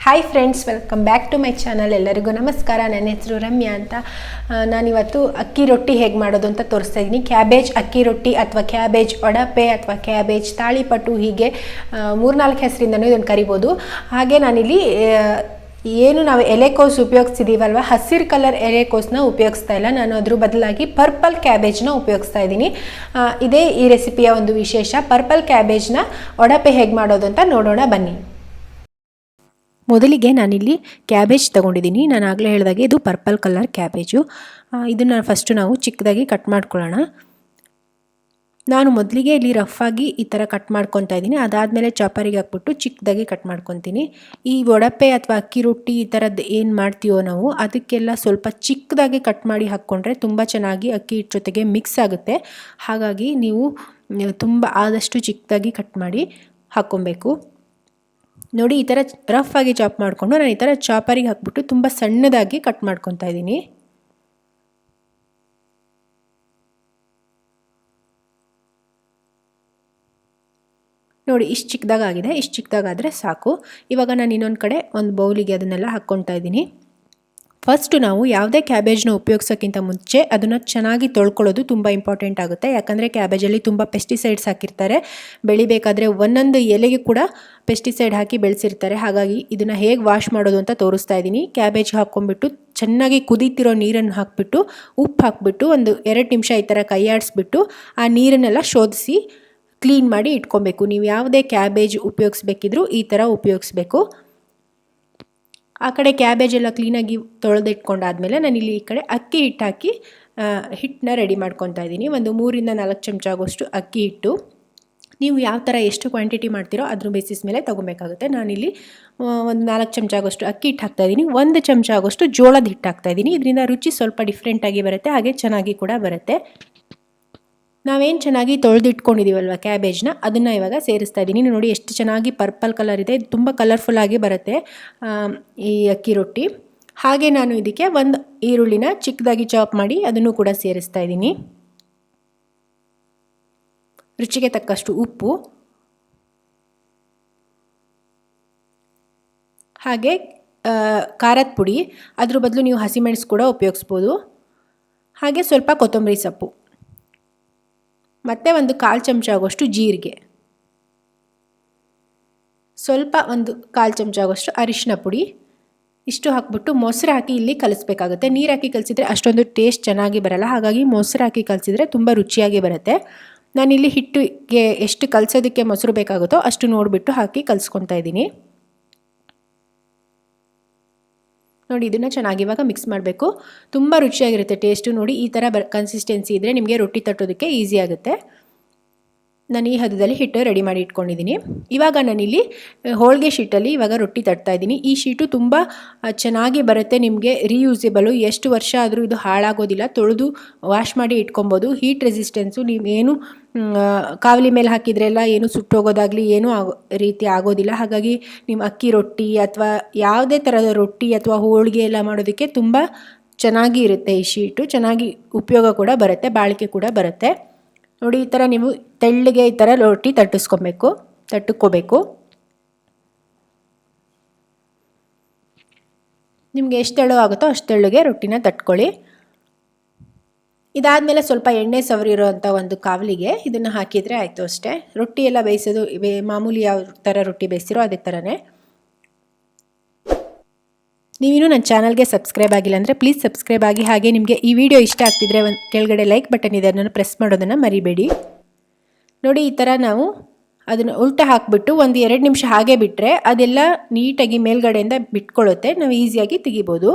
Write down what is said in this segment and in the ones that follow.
Hi friends, welcome back to my channel. ಎಲ್ಲರಿಗೂ ನಮಸ್ಕಾರ. ನನ್ನ ಹೆಸರು ರಮ್ಯಾ ಅಂತ. ನಾನಿವತ್ತು ಅಕ್ಕಿ ರೊಟ್ಟಿ ಹೇಗೆ ಮಾಡೋದು ಅಂತ ತೋರಿಸ್ತಾ ಇದ್ದೀನಿ. ಕ್ಯಾಬೇಜ್ ಅಕ್ಕಿ ರೊಟ್ಟಿ ಅಥವಾ ಕ್ಯಾಬೇಜ್ ಒಡ ಪೆ ಅಥವಾ ಕ್ಯಾಬೇಜ್ ತಾಳಿಪಟ್ಟು, ಹೀಗೆ 3-4 ಹೆಸರಿಂದನೂ ಇದನ್ನು ಕರಿಬೋದು. ಹಾಗೆ ನಾನಿಲ್ಲಿ ಏನು ನಾವು ಎಲೆಕೋಸು ಉಪಯೋಗಿಸ್ತಿದ್ದೀವಲ್ವ, ಹಸಿರು ಕಲರ್ ಎಲೆಕೋಸನ್ನ ಉಪಯೋಗಿಸ್ತಾ ಇಲ್ಲ. ನಾನು ಅದ್ರ ಬದಲಾಗಿ ಪರ್ಪಲ್ ಕ್ಯಾಬೇಜ್ನ ಉಪಯೋಗಿಸ್ತಾ ಇದ್ದೀನಿ. ಇದೇ ಈ ರೆಸಿಪಿಯ ಒಂದು ವಿಶೇಷ. ಪರ್ಪಲ್ ಕ್ಯಾಬೇಜ್ನ ಒಡಪೆ ಹೇಗೆ ಮಾಡೋದು ಅಂತ ನೋಡೋಣ ಬನ್ನಿ. ಮೊದಲಿಗೆ ನಾನಿಲ್ಲಿ ಕ್ಯಾಬೇಜ್ ತೊಗೊಂಡಿದ್ದೀನಿ. ನಾನು ಆಗಲೇ ಹೇಳಿದಾಗೆ ಇದು ಪರ್ಪಲ್ ಕಲರ್ ಕ್ಯಾಬೇಜು. ಇದನ್ನು ಫಸ್ಟು ನಾವು ಚಿಕ್ಕದಾಗಿ ಕಟ್ ಮಾಡ್ಕೊಳ್ಳೋಣ. ನಾನು ಮೊದಲಿಗೆ ಇಲ್ಲಿ ರಫಾಗಿ ಈ ಥರ ಕಟ್ ಮಾಡ್ಕೊತಾ ಇದ್ದೀನಿ. ಅದಾದಮೇಲೆ ಚಾಪರಿಗೆ ಹಾಕ್ಬಿಟ್ಟು ಚಿಕ್ಕದಾಗಿ ಕಟ್ ಮಾಡ್ಕೊತೀನಿ. ಈ ಒಡಪೆ ಅಥವಾ ಅಕ್ಕಿ ರೊಟ್ಟಿ ಈ ಥರದ್ದು ಏನು ಮಾಡ್ತೀವೋ ನಾವು, ಅದಕ್ಕೆಲ್ಲ ಸ್ವಲ್ಪ ಚಿಕ್ಕದಾಗಿ ಕಟ್ ಮಾಡಿ ಹಾಕ್ಕೊಂಡ್ರೆ ತುಂಬ ಚೆನ್ನಾಗಿ ಅಕ್ಕಿ ಹಿಟ್ಟು ಜೊತೆಗೆ ಮಿಕ್ಸ್ ಆಗುತ್ತೆ. ಹಾಗಾಗಿ ನೀವು ತುಂಬ ಆದಷ್ಟು ಚಿಕ್ಕದಾಗಿ ಕಟ್ ಮಾಡಿ ಹಾಕ್ಕೊಬೇಕು. ನೋಡಿ, ಈ ಥರ ರಫ್ ಆಗಿ ಚಾಪ್ ಮಾಡಿಕೊಂಡು ನಾನು ಈ ಥರ ಚಾಪರಿಗೆ ಹಾಕ್ಬಿಟ್ಟು ತುಂಬ ಸಣ್ಣದಾಗಿ ಕಟ್ ಮಾಡ್ಕೊತಾ ಇದ್ದೀನಿ. ನೋಡಿ, ಇಷ್ಟು ಚಿಕ್ಕದಾಗಿದೆ. ಇಷ್ಟು ಚಿಕ್ಕದಾಗಾದರೆ ಸಾಕು. ಇವಾಗ ನಾನು ಇನ್ನೊಂದು ಕಡೆ ಒಂದು ಬೌಲಿಗೆ ಅದನ್ನೆಲ್ಲ ಹಾಕ್ಕೊತಾ ಇದ್ದೀನಿ. ಫಸ್ಟು ನಾವು ಯಾವುದೇ ಕ್ಯಾಬೇಜ್ನ ಉಪಯೋಗಿಸೋಕ್ಕಿಂತ ಮುಂಚೆ ಅದನ್ನು ಚೆನ್ನಾಗಿ ತೊಳ್ಕೊಳ್ಳೋದು ತುಂಬ ಇಂಪಾರ್ಟೆಂಟ್ ಆಗುತ್ತೆ. ಯಾಕಂದರೆ ಕ್ಯಾಬೇಜಲ್ಲಿ ತುಂಬ ಪೆಸ್ಟಿಸೈಡ್ಸ್ ಹಾಕಿರ್ತಾರೆ. ಬೆಳಿಬೇಕಾದ್ರೆ ಒಂದೊಂದು ಎಲೆಗೆ ಕೂಡ ಪೆಸ್ಟಿಸೈಡ್ ಹಾಕಿ ಬೆಳೆಸಿರ್ತಾರೆ. ಹಾಗಾಗಿ ಇದನ್ನು ಹೇಗೆ ವಾಶ್ ಮಾಡೋದು ಅಂತ ತೋರಿಸ್ತಾ ಇದ್ದೀನಿ. ಕ್ಯಾಬೇಜ್ ಹಾಕ್ಕೊಂಡ್ಬಿಟ್ಟು ಚೆನ್ನಾಗಿ ಕುದೀತಿರೋ ನೀರನ್ನು ಹಾಕಿಬಿಟ್ಟು ಉಪ್ಪು ಹಾಕಿಬಿಟ್ಟು ಒಂದು 2 ನಿಮಿಷ ಈ ಥರ ಕೈಯಾಡಿಸ್ಬಿಟ್ಟು ಆ ನೀರನ್ನೆಲ್ಲ ಶೋಧಿಸಿ ಕ್ಲೀನ್ ಮಾಡಿ ಇಟ್ಕೊಬೇಕು. ನೀವು ಯಾವುದೇ ಕ್ಯಾಬೇಜ್ ಉಪಯೋಗಿಸ್ಬೇಕಿದ್ರೂ ಈ ಥರ ಉಪಯೋಗಿಸ್ಬೇಕು. ಆ ಕಡೆ ಕ್ಯಾಬೇಜ್ ಎಲ್ಲ ಕ್ಲೀನಾಗಿ ತೊಳೆದಿಟ್ಕೊಂಡಾದ್ಮೇಲೆ ನಾನಿಲ್ಲಿ ಈ ಕಡೆ ಅಕ್ಕಿ ಹಿಟ್ಟು ಹಾಕಿ ಹಿಟ್ಟನ್ನ ರೆಡಿ ಮಾಡ್ಕೊತಾ ಇದ್ದೀನಿ. ಒಂದು 3-4 ಚಮಚ ಆಗೋಷ್ಟು ಅಕ್ಕಿ ಹಿಟ್ಟು. ನೀವು ಯಾವ ಥರ ಎಷ್ಟು ಕ್ವಾಂಟಿಟಿ ಮಾಡ್ತೀರೋ ಅದ್ರ ಬೇಸಿಸ್ ಮೇಲೆ ತೊಗೊಬೇಕಾಗುತ್ತೆ. ನಾನಿಲ್ಲಿ ಒಂದು 4 ಚಮಚ ಆಗೋಷ್ಟು ಅಕ್ಕಿ ಹಿಟ್ಟು ಹಾಕ್ತಾಯಿದ್ದೀನಿ. 1 ಚಮಚ ಆಗೋಷ್ಟು ಜೋಳದ ಹಿಟ್ಟು ಹಾಕ್ತಾಯಿದ್ದೀನಿ. ಇದರಿಂದ ರುಚಿ ಸ್ವಲ್ಪ ಡಿಫ್ರೆಂಟಾಗಿ ಬರುತ್ತೆ, ಹಾಗೆ ಚೆನ್ನಾಗಿ ಕೂಡ ಬರುತ್ತೆ. ನಾವೇನು ಚೆನ್ನಾಗಿ ತೊಳೆದಿಟ್ಕೊಂಡಿದ್ದೀವಲ್ವ ಕ್ಯಾಬೇಜ್ನ, ಅದನ್ನು ಇವಾಗ ಸೇರಿಸ್ತಾ ಇದ್ದೀನಿ. ನೋಡಿ, ಎಷ್ಟು ಚೆನ್ನಾಗಿ ಪರ್ಪಲ್ ಕಲರ್ ಇದೆ. ತುಂಬ ಕಲರ್ಫುಲ್ಲಾಗಿ ಬರುತ್ತೆ ಈ ಅಕ್ಕಿ ರೊಟ್ಟಿ. ಹಾಗೆ ನಾನು ಇದಕ್ಕೆ ಒಂದು ಈರುಳ್ಳಿನ ಚಿಕ್ಕದಾಗಿ ಚಾಪ್ ಮಾಡಿ ಅದನ್ನು ಕೂಡ ಸೇರಿಸ್ತಾ ಇದ್ದೀನಿ. ರುಚಿಗೆ ತಕ್ಕಷ್ಟು ಉಪ್ಪು, ಹಾಗೆ ಖಾರದ ಪುಡಿ. ಅದ್ರ ಬದಲು ನೀವು ಹಸಿಮೆಣಸು ಕೂಡ ಉಪಯೋಗಿಸ್ಬೋದು. ಹಾಗೆ ಸ್ವಲ್ಪ ಕೊತ್ತಂಬರಿ ಸೊಪ್ಪು, ಮತ್ತು ಒಂದು 1/4 ಚಮಚ ಆಗೋಷ್ಟು ಜೀರಿಗೆ, ಸ್ವಲ್ಪ ಒಂದು 1/4 ಚಮಚ ಆಗೋಷ್ಟು ಅರಿಶಿನ ಪುಡಿ. ಇಷ್ಟು ಹಾಕ್ಬಿಟ್ಟು ಮೊಸರು ಹಾಕಿ ಇಲ್ಲಿ ಕಲಿಸ್ಬೇಕಾಗುತ್ತೆ. ನೀರು ಹಾಕಿ ಕಲಿಸಿದ್ರೆ ಅಷ್ಟೊಂದು ಟೇಸ್ಟ್ ಚೆನ್ನಾಗಿ ಬರಲ್ಲ. ಹಾಗಾಗಿ ಮೊಸರು ಹಾಕಿ ಕಲಿಸಿದ್ರೆ ತುಂಬ ರುಚಿಯಾಗಿ ಬರುತ್ತೆ. ನಾನಿಲ್ಲಿ ಹಿಟ್ಟಿಗೆ ಎಷ್ಟು ಕಲಿಸೋದಕ್ಕೆ ಮೊಸರು ಬೇಕಾಗುತ್ತೋ ಅಷ್ಟು ನೋಡಿಬಿಟ್ಟು ಹಾಕಿ ಕಲಿಸ್ಕೊತಾ ಇದ್ದೀನಿ. ನೋಡಿ, ಇದನ್ನು ಚೆನ್ನಾಗಿ ಇವಾಗ ಮಿಕ್ಸ್ ಮಾಡಬೇಕು. ತುಂಬ ರುಚಿಯಾಗಿರುತ್ತೆ ಟೇಸ್ಟು. ನೋಡಿ, ಈ ಥರ ಕನ್ಸಿಸ್ಟೆನ್ಸಿ ಇದ್ದರೆ ನಿಮಗೆ ರೊಟ್ಟಿ ತಟ್ಟೋದಕ್ಕೆ ಈಸಿ ಆಗುತ್ತೆ. ನಾನು ಈ ಹದದಲ್ಲಿ ಹಿಟ್ಟು ರೆಡಿ ಮಾಡಿ ಇಟ್ಕೊಂಡಿದ್ದೀನಿ. ಇವಾಗ ನಾನಿಲ್ಲಿ ಹೋಳಿಗೆ ಶೀಟಲ್ಲಿ ಇವಾಗ ರೊಟ್ಟಿ ತಟ್ತಾ ಇದ್ದೀನಿ. ಈ ಶೀಟು ತುಂಬ ಚೆನ್ನಾಗಿ ಬರುತ್ತೆ. ನಿಮಗೆ ರೀಯೂಸೇಬಲು, ಎಷ್ಟು ವರ್ಷ ಆದರೂ ಇದು ಹಾಳಾಗೋದಿಲ್ಲ. ತೊಳೆದು ವಾಶ್ ಮಾಡಿ ಇಟ್ಕೊಬೋದು. ಹೀಟ್ ರೆಸಿಸ್ಟೆನ್ಸು, ನೀವೇನು ಕಾವಲಿ ಮೇಲೆ ಹಾಕಿದ್ರೆಲ್ಲ ಏನು ಸುಟ್ಟೋಗೋದಾಗಲಿ ಏನೂ ರೀತಿ ಆಗೋದಿಲ್ಲ. ಹಾಗಾಗಿ ನಿಮ್ಮ ಅಕ್ಕಿ ರೊಟ್ಟಿ ಅಥವಾ ಯಾವುದೇ ಥರದ ರೊಟ್ಟಿ ಅಥವಾ ಹೋಳಿಗೆ ಎಲ್ಲ ಮಾಡೋದಕ್ಕೆ ತುಂಬ ಚೆನ್ನಾಗಿ ಇರುತ್ತೆ. ಈ ಶೀಟು ಚೆನ್ನಾಗಿ ಉಪಯೋಗ ಕೂಡ ಬರುತ್ತೆ, ಬಾಳಿಕೆ ಕೂಡ ಬರುತ್ತೆ. ನೋಡಿ, ಈ ಥರ ನೀವು ತೆಳ್ಳಗೆ ಈ ಥರ ರೊಟ್ಟಿ ತಟ್ಟುಕೋಬೇಕು. ನಿಮಗೆ ಎಷ್ಟು ತೆಳು ಆಗುತ್ತೋ ಅಷ್ಟು ತೆಳ್ಳಗೆ ರೊಟ್ಟಿನ ತಟ್ಕೊಳ್ಳಿ. ಇದಾದಮೇಲೆ ಸ್ವಲ್ಪ ಎಣ್ಣೆ ಸವರಿರೋಂಥ ಒಂದು ಕಾವಲಿಗೆ ಇದನ್ನು ಹಾಕಿದರೆ ಆಯಿತು ಅಷ್ಟೇ. ರೊಟ್ಟಿ ಎಲ್ಲ ಬೇಯಿಸೋದು ಮಾಮೂಲಿ ಯಾವ ಥರ ರೊಟ್ಟಿ ಬೇಯಿಸಿರೋ ಅದೇ ಥರನೇ. ನೀವಿನ್ನೂ ನನ್ನ ಚಾನಲ್ಗೆ ಸಬ್ಸ್ಕ್ರೈಬ್ ಆಗಿಲ್ಲ ಅಂದರೆ ಪ್ಲೀಸ್ ಸಬ್ಸ್ಕ್ರೈಬ್ ಆಗಿ. ಹಾಗೆ ನಿಮಗೆ ಈ ವಿಡಿಯೋ ಇಷ್ಟ ಆಗ್ತಿದ್ರೆ ಒಂದು ಕೆಳಗಡೆ ಲೈಕ್ ಬಟನ್ ಇದೆ, ಅದನ್ನು ಪ್ರೆಸ್ ಮಾಡೋದನ್ನು ಮರಿಬೇಡಿ. ನೋಡಿ, ಈ ಥರ ನಾವು ಅದನ್ನು ಉಲ್ಟ ಹಾಕಿಬಿಟ್ಟು ಒಂದು 2 ನಿಮಿಷ ಹಾಗೆ ಬಿಟ್ಟರೆ ಅದೆಲ್ಲ ನೀಟಾಗಿ ಮೇಲ್ಗಡೆಯಿಂದ ಬಿಟ್ಕೊಳ್ಳುತ್ತೆ. ನಾವು ಈಸಿಯಾಗಿ ತೆಗಿಬೋದು.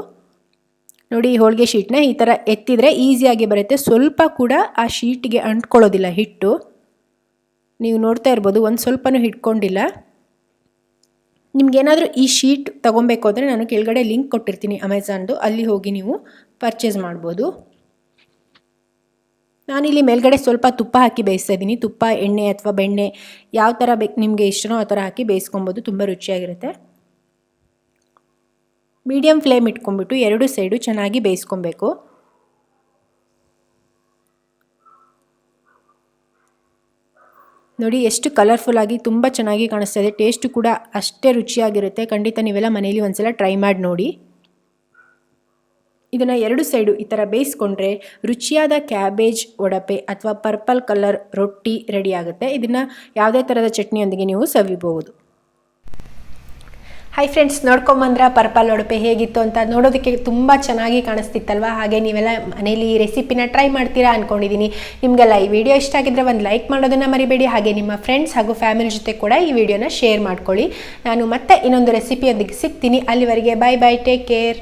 ನೋಡಿ, ಈ ಹೋಳಿಗೆ ಶೀಟ್ನ ಈ ಥರ ಎತ್ತಿದರೆ ಈಸಿಯಾಗಿ ಬರುತ್ತೆ. ಸ್ವಲ್ಪ ಕೂಡ ಆ ಶೀಟಿಗೆ ಅಂಟ್ಕೊಳ್ಳೋದಿಲ್ಲ ಹಿಟ್ಟು. ನೀವು ನೋಡ್ತಾ ಇರ್ಬೋದು, ಒಂದು ಸ್ವಲ್ಪನೂ ಹಿಡ್ಕೊಂಡಿಲ್ಲ. ನಿಮಗೇನಾದರೂ ಈ ಶೀಟ್ ತೊಗೊಬೇಕು ಅಂದರೆ ನಾನು ಕೆಳಗಡೆ ಲಿಂಕ್ ಕೊಟ್ಟಿರ್ತೀನಿ ಅಮೆಝಾನ್ದು, ಅಲ್ಲಿ ಹೋಗಿ ನೀವು ಪರ್ಚೇಸ್ ಮಾಡ್ಬೋದು. ನಾನಿಲ್ಲಿ ಮೇಲ್ಗಡೆ ಸ್ವಲ್ಪ ತುಪ್ಪ ಹಾಕಿ ಬೇಯಿಸ್ತಾ ಇದ್ದೀನಿ. ತುಪ್ಪ, ಎಣ್ಣೆ ಅಥವಾ ಬೆಣ್ಣೆ ಯಾವ ಥರ ನಿಮಗೆ ಇಷ್ಟನೋ ಆ ಥರ ಹಾಕಿ ಬೇಯಿಸ್ಕೊಬೋದು. ತುಂಬ ರುಚಿಯಾಗಿರುತ್ತೆ. ಮೀಡಿಯಮ್ ಫ್ಲೇಮ್ ಇಟ್ಕೊಂಡ್ಬಿಟ್ಟು 2 ಸೈಡು ಚೆನ್ನಾಗಿ ಬೇಯಿಸ್ಕೊಬೇಕು. ನೋಡಿ ಎಷ್ಟು ಕಲರ್ಫುಲ್ಲಾಗಿ ತುಂಬ ಚೆನ್ನಾಗಿ ಕಾಣಿಸ್ತಾ ಇದೆ. ಟೇಸ್ಟು ಕೂಡ ಅಷ್ಟೇ ರುಚಿಯಾಗಿರುತ್ತೆ. ಖಂಡಿತ ನೀವೆಲ್ಲ ಮನೇಲಿ ಒಂದ್ಸಲ ಟ್ರೈ ಮಾಡಿ ನೋಡಿ. ಇದನ್ನು 2 ಸೈಡು ಈ ಥರ ಬೇಯಿಸ್ಕೊಂಡ್ರೆ ರುಚಿಯಾದ ಕ್ಯಾಬೇಜ್ ಒಡಪೆ ಅಥವಾ ಪರ್ಪಲ್ ಕಲರ್ ರೊಟ್ಟಿ ರೆಡಿ ಆಗುತ್ತೆ. ಇದನ್ನು ಯಾವುದೇ ಥರದ ಚಟ್ನಿಯೊಂದಿಗೆ ನೀವು ಸವಿಬಹುದು. ಹಾಯ್ ಫ್ರೆಂಡ್ಸ್, ನೋಡ್ಕೊಂಬಂದ್ರೆ ಪರ್ಪಲ್ ಒಡಪೆ ಹೇಗಿತ್ತು ಅಂತ. ನೋಡೋದಕ್ಕೆ ತುಂಬ ಚೆನ್ನಾಗಿ ಕಾಣಿಸ್ತಿತ್ತಲ್ವ. ಹಾಗೆ ನೀವೆಲ್ಲ ಮನೇಲಿ ಈ ರೆಸಿಪಿನ ಟ್ರೈ ಮಾಡ್ತೀರಾ ಅಂದ್ಕೊಂಡಿದ್ದೀನಿ. ನಿಮಗೆಲ್ಲ ಈ ವಿಡಿಯೋ ಇಷ್ಟ ಆಗಿದ್ರೆ ಒಂದು ಲೈಕ್ ಮಾಡೋದನ್ನು ಮರಿಬೇಡಿ. ಹಾಗೆ ನಿಮ್ಮ ಫ್ರೆಂಡ್ಸ್ ಹಾಗೂ ಫ್ಯಾಮಿಲಿ ಜೊತೆ ಕೂಡ ಈ ವಿಡಿಯೋನ ಶೇರ್ ಮಾಡ್ಕೊಳ್ಳಿ. ನಾನು ಮತ್ತೆ ಇನ್ನೊಂದು ರೆಸಿಪಿಯೊಂದಿಗೆ ಸಿಗ್ತೀನಿ. ಅಲ್ಲಿವರೆಗೆ ಬೈ ಬೈ, ಟೇಕ್ ಕೇರ್.